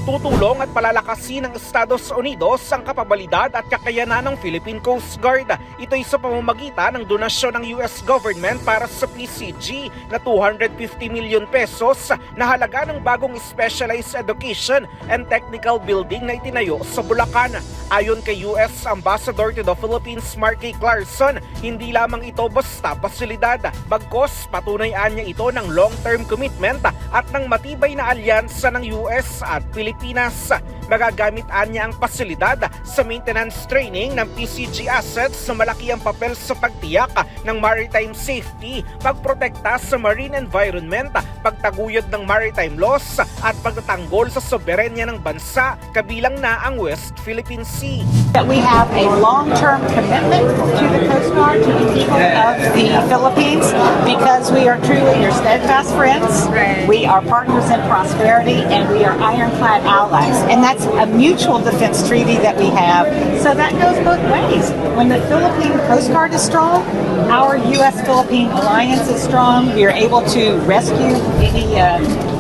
Tutulong at palalakasin ng Estados Unidos ang kapabalidad at kakayanan ng Philippine Coast Guard. Ito'y sa pamamagitan ng donasyon ng US government para sa PCG na 250 million pesos na halaga ng bagong specialized education and technical building na itinayo sa Bulacan. Ayon kay US Ambassador to the Philippines Marky Clarkson, hindi lamang ito basta pasilidad, bagkos patunay niya ito ng long-term commitment at ng matibay na alyansa ng US at Pilipinas. Magagamit niya ang pasilidad sa maintenance training ng PCG assets na malaki ang papel sa pagtiyak ng maritime safety, pagprotekta sa marine environment, pagtaguyod ng maritime laws at pagtatanggol sa soberenya ng bansa, kabilang na ang West Philippine Sea. That we have a long-term commitment to the Coast Guard, to the people of the Philippines, because we are truly your steadfast friends. We are partners in prosperity, and we are ironclad allies. And that's a mutual defense treaty that we have. So that goes both ways. When the Philippine Coast Guard is strong, our U.S.-Philippine alliance is strong. We are able to rescue any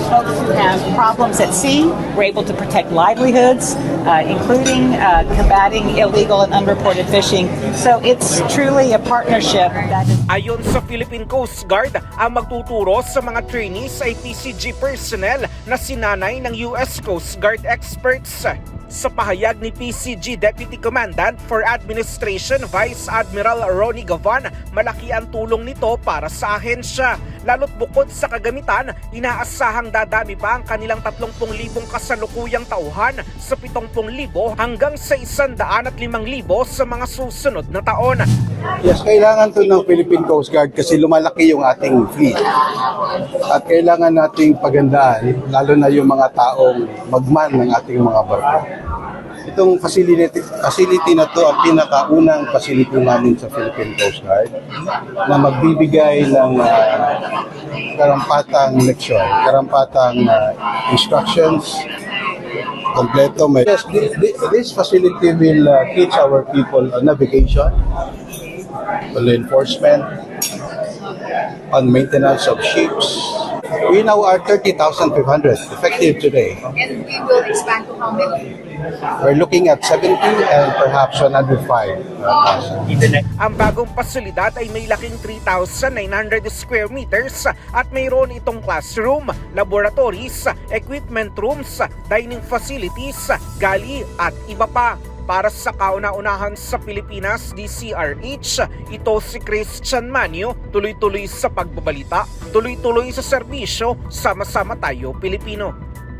folks who have problems at sea. We're able to protect livelihoods, including combating illegal and unreported fishing. So it's truly a partnership that is... Ayon sa Philippine Coast Guard, ang magtuturo sa mga trainees ay PCG personnel na sinanay ng US Coast Guard experts. Sa pahayag ni PCG Deputy Commandant for Administration Vice Admiral Ronnie Gavan, malaki ang tulong nito para sa ahensya. Lalo't bukod sa kagamitan, inaasahang dadami pa ang kanilang 30,000 kasalukuyang tauhan sa 70,000 hanggang sa 105,000 sa mga susunod na taon. Yes, kailangan to ng Philippine Coast Guard kasi lumalaki yung ating fleet. At kailangan nating pagandaan, lalo na yung mga taong magman ng ating mga barko. Itong facility na to ang pinakaunang facility namin sa Philippine Coast Guard na magbibigay ng karampatang leksyon, karampatang instructions, kompleto. Yes, this facility will teach our people on navigation, on enforcement, on maintenance of ships. We now are 30,500 effective today. And we will expand to how many? We're looking at 70 and perhaps 105,000. Ang bagong pasilidad ay may laking 3,900 square meters at mayroon itong classroom, laboratories, equipment rooms, dining facilities, gali at iba pa. Para sa kauna-unahan sa Pilipinas, DCRH, ito si Christian Manio, tuloy-tuloy sa pagbabalita, tuloy-tuloy sa serbisyo, sama-sama tayo Pilipino.